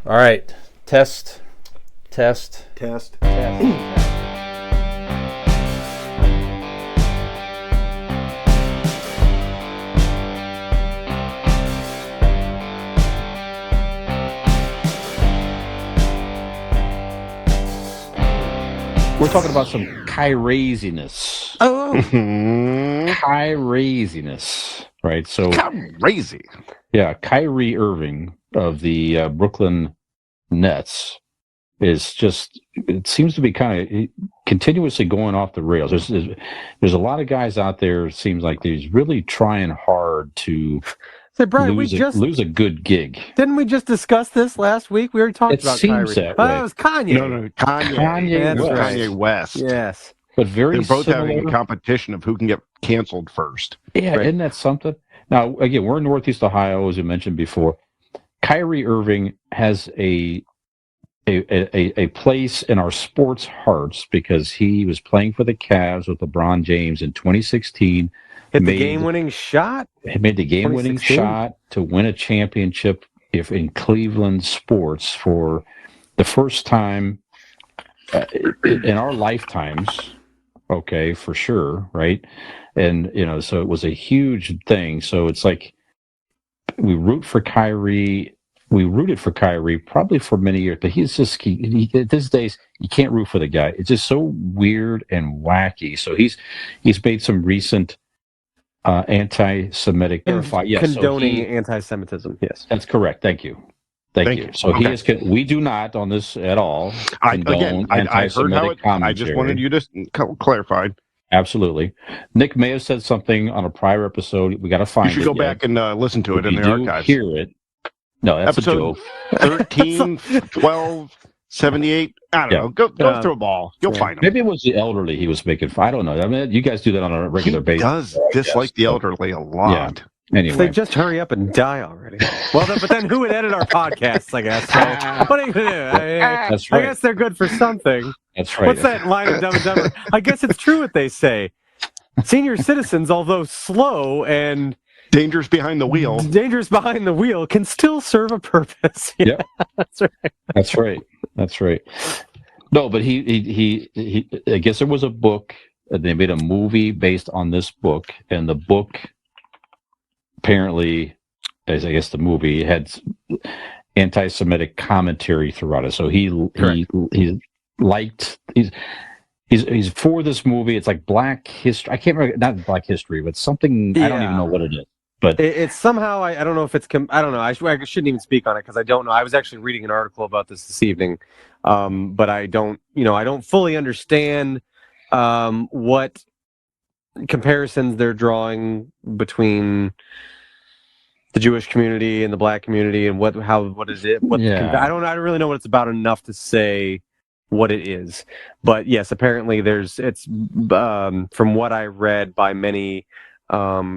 All right. Test. Test. We're talking about some Kyrie-aziness. Oh, Kyrie-aziness, right? So, crazy. yeah, Kyrie Irving of the Brooklyn Nets is just, it seems to be kind of continuously going off the rails. There's a lot of guys out there, it seems like they're really trying hard to So Brian, lose a good gig. didn't we just discuss this last week? We already talked It about seems Kyrie. that Oh, way. it was Kanye. No, Kanye. Kanye That's West. right. Kanye West. Yes. But very They're both similar. having a competition of who can get canceled first. Yeah, Right. isn't that something? Now, again, we're in Northeast Ohio, as you mentioned before. Kyrie Irving has a place in our sports hearts because he was playing for the Cavs with LeBron James in 2016. Hit the game-winning shot. He made the game-winning 2016? shot to win a championship in Cleveland sports for the first time in our lifetimes. Okay, for sure, right? And so it was a huge thing. So it's like we root for Kyrie. We rooted for Kyrie probably for many years, but he's just he these days you can't root for the guy. It's just so weird and wacky. So he's made some recent anti-Semitic Condoning anti-Semitism. Yes. That's correct. Thank you. Thank you. So he is. We do not on this at all condone I heard how it. commentary. I just wanted you to clarify. Absolutely. Nick may have said something on a prior episode. We got to find it. You should go back and listen to it in the archives. Hear it. No, that's episode a joke. 13, 12, 78. I don't know. Go through a ball. You'll find them. Maybe it was the elderly he was making fun. I don't know. I mean, you guys do that on a regular basis. He does dislike the elderly a lot. Yeah. Anyway. They just hurry up and die already. Well, but then who would edit our podcasts, I guess? So, what are you going to do? That's right. I guess they're good for something. That's right. What's that line of Dumb and Dumber? I guess it's true what they say. Senior citizens, although slow and dangerous behind the wheel, can still serve a purpose. Yeah, that's right. That's right. That's right. No, but he I guess there was a book. They made a movie based on this book, and the book apparently, as I guess the movie had anti-Semitic commentary throughout it. So he liked he's for this movie. It's like Black History. I can't remember, not Black History, but something. I don't even know what it is. But it's somehow I don't know if it's I don't know. I shouldn't even speak on it because I don't know. I was actually reading an article about this evening, but I don't fully understand what comparisons they're drawing between the Jewish community and the Black community and what is it? I don't really know what it's about enough to say what it is. But yes, apparently it's from what I read by many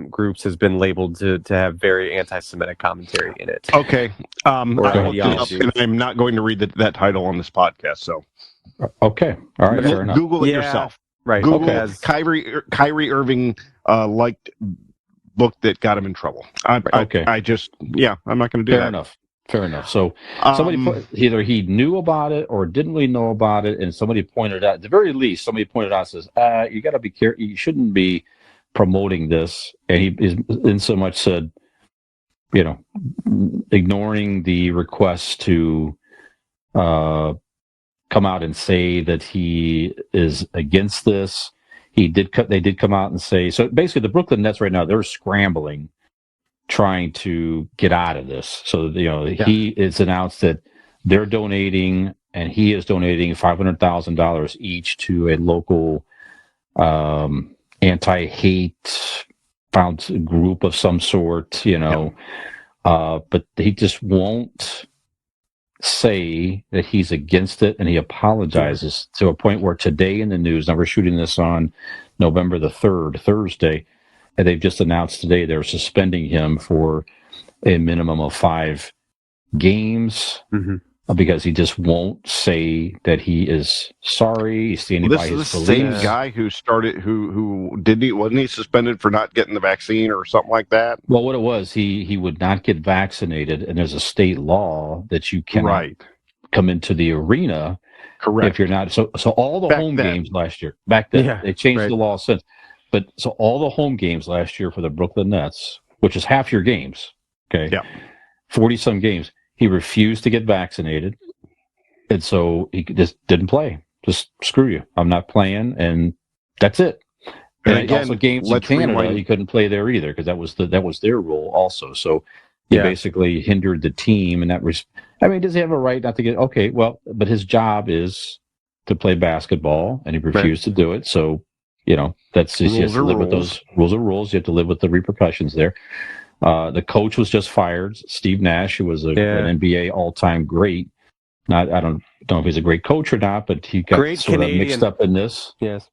groups has been labeled to have very anti-Semitic commentary in it. Okay. I looked it up, and I'm not going to read that title on this podcast. So, okay, all right, fair enough. Google it yourself. Right. Google Kyrie Irving liked book that got him in trouble. I'm not going to do that. Fair enough. So somebody either he knew about it or didn't really know about it, and somebody pointed out. At the very least, somebody pointed out says, "You got to be careful. You shouldn't be promoting this." And he is in so much said, ignoring the request to come out and say that he is against this. They did come out and say, so basically the Brooklyn Nets right now, they're scrambling, trying to get out of this. So, he is announced that they're donating, and he is donating $500,000 each to a local anti-hate group of some sort, but he just won't say that he's against it, and he apologizes to a point where today in the news, now we're shooting this on November the 3rd, Thursday, and they've just announced today they're suspending him for a minimum of 5 games. Mm-hmm. because he just won't say that he is sorry. He's standing by his This is the beliefs. same guy who started, wasn't he suspended for not getting the vaccine or something like that? Well, what it was, he would not get vaccinated, and there's a state law that you cannot come into the arena if you're not. So all the home games last year, back then, they changed the law since. But so all the home games last year for the Brooklyn Nets, which is half your games, 40-some games, he refused to get vaccinated, and so he just didn't play. Just screw you. I'm not playing, and that's it. And again, also games in Canada, he couldn't play there either because that was their rule also. So he basically hindered the team, and that was. I mean, does he have a right not to get? Okay, well, but his job is to play basketball, and he refused to do it. So that's just, you have to live with those rules are rules. You have to live with the repercussions there. The coach was just fired, Steve Nash, who was an NBA all-time great. I don't know if he's a great coach or not, but he got sort of mixed up in this. Yes.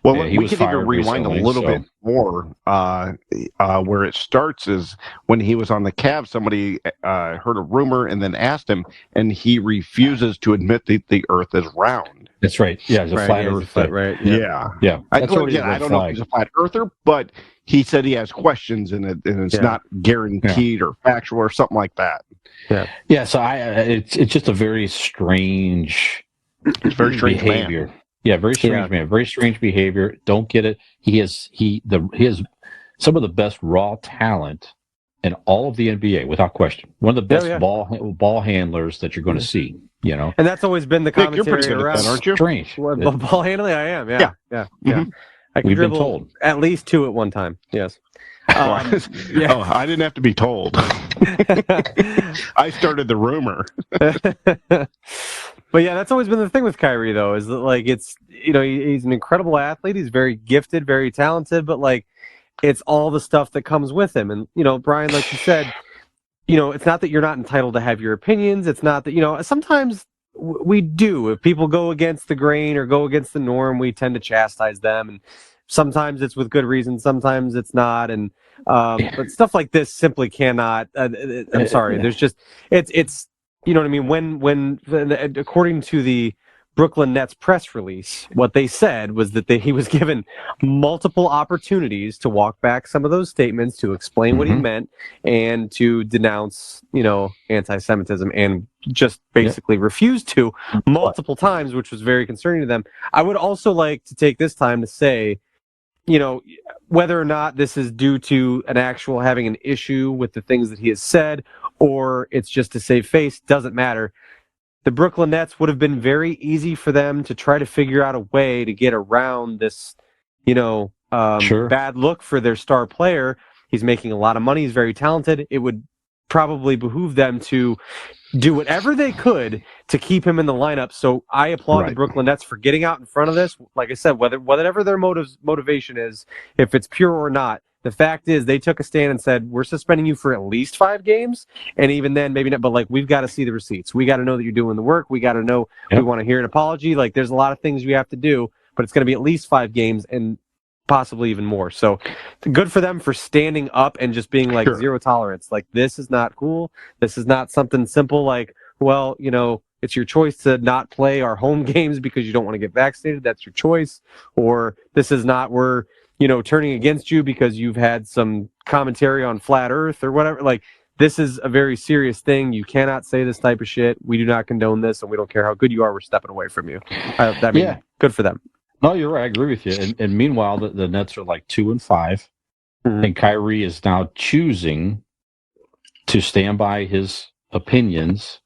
Well, we could even rewind a little bit more. Where it starts is when he was on the Cavs, somebody heard a rumor and then asked him, and he refuses to admit that the Earth is round. That's right. Yeah, it's a flat Earth. Right. Yeah. That's I don't know if he's a flat earther, but he said he has questions in it, and it's not guaranteed or factual or something like that. Yeah. So it's just a very strange, behavior. Man. Yeah, very strange man. Very strange behavior. Don't get it. He has some of the best raw talent in all of the NBA, without question. One of the best ball handlers that you're going to see. And that's always been the commentary. Nick, you're pretty good at that, aren't you? Strange. Ball handling, I am. Yeah. Mm-hmm. I can dribble at least 2 at one time. Yes. I didn't have to be told. I started the rumor. But that's always been the thing with Kyrie, though, is that it's he's an incredible athlete. He's very gifted, very talented, but it's all the stuff that comes with him. And Brian, like you said, it's not that you're not entitled to have your opinions. It's not that sometimes we do. If people go against the grain or go against the norm, we tend to chastise them, and sometimes it's with good reason, sometimes it's not. And but stuff like this simply cannot. I'm sorry. There's just it's. You know what I mean? When according to the Brooklyn Nets press release, what they said was that he was given multiple opportunities to walk back some of those statements, to explain what he meant, and to denounce, anti-Semitism, and just basically refused to multiple times, which was very concerning to them. I would also like to take this time to say, whether or not this is due to an actual having an issue with the things that he has said, or it's just to save face, doesn't matter. The Brooklyn Nets would have been very easy for them to try to figure out a way to get around this, bad look for their star player. He's making a lot of money. He's very talented. It would probably behoove them to do whatever they could to keep him in the lineup. So I applaud the Brooklyn Nets for getting out in front of this. Like I said, whatever their motivation is, if it's pure or not, the fact is they took a stand and said, we're suspending you for at least 5 games. And even then, maybe not, but we've got to see the receipts. We got to know that you're doing the work. We got to know, we want to hear an apology. There's a lot of things you have to do, but it's going to be at least 5 games and possibly even more. So good for them for standing up and just being zero tolerance. This is not cool. This is not something simple it's your choice to not play our home games because you don't want to get vaccinated. That's your choice. Or this is not, we're turning against you because you've had some commentary on flat earth or whatever. This is a very serious thing. You cannot say this type of shit. We do not condone this, and we don't care how good you are. We're stepping away from you. Good for them. No, you're right. I agree with you. And meanwhile, the Nets are 2-5, and Kyrie is now choosing to stand by his opinions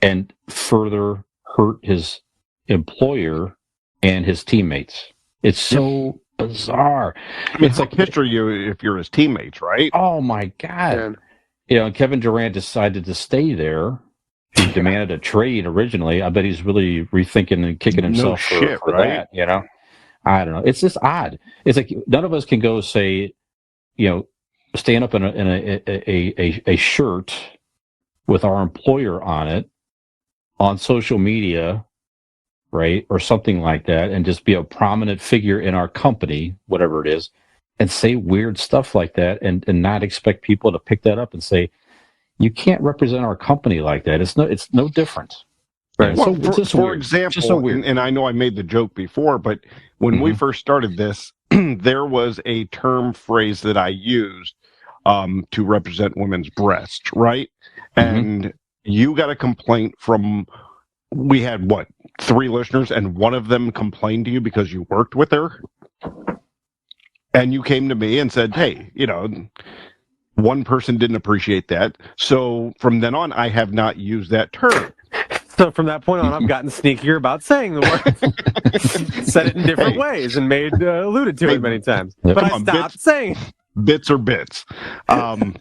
and further hurt his employer and his teammates. It's so bizarre. It's history if you're his teammates, right? Oh my God. Yeah. Kevin Durant decided to stay there. He demanded a trade originally. I bet he's really rethinking and kicking himself for that. I don't know. It's just odd. It's none of us can go say, stand up in a shirt with our employer on it on social media, right, or something like that, and just be a prominent figure in our company, whatever it is, and say weird stuff like that, and not expect people to pick that up and say, you can't represent our company like that. It's no different. Right. Well, for example, and I know I made the joke before, but when we first started this, there was a term phrase that I used to represent women's breasts, right? And you got a complaint from, we had 3 listeners, and one of them complained to you because you worked with her? And you came to me and said, hey, one person didn't appreciate that. So from then on, I have not used that term. So from that point on, I've gotten sneakier about saying the word. Said it in different ways and alluded to it many times. But I stopped saying it. Bits are bits. No,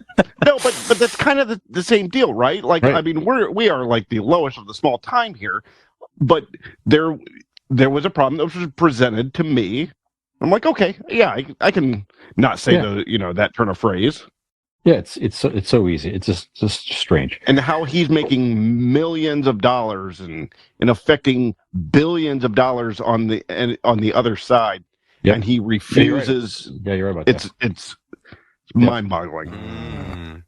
but that's kind of the same deal, right? Like, right. I mean, we are like the lowest of the small time here, but there was a problem that was presented to me. I'm like, okay, yeah, I can not say that turn of phrase. Yeah, it's so easy. It's just strange. And how he's making millions of dollars and affecting billions of dollars on the other side, and he refuses. Yeah, you're right about that. It's mind-boggling.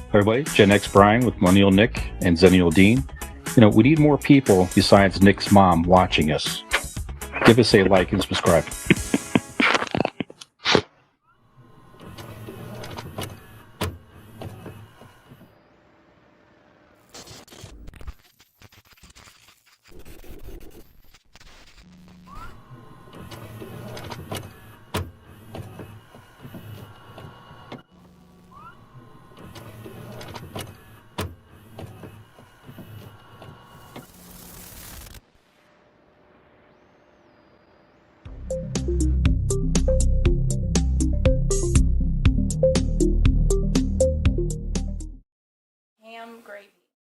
Everybody, Gen X Brian with Millennial Nick and Zennial Dean. We need more people besides Nick's mom watching us. Give us a like and subscribe.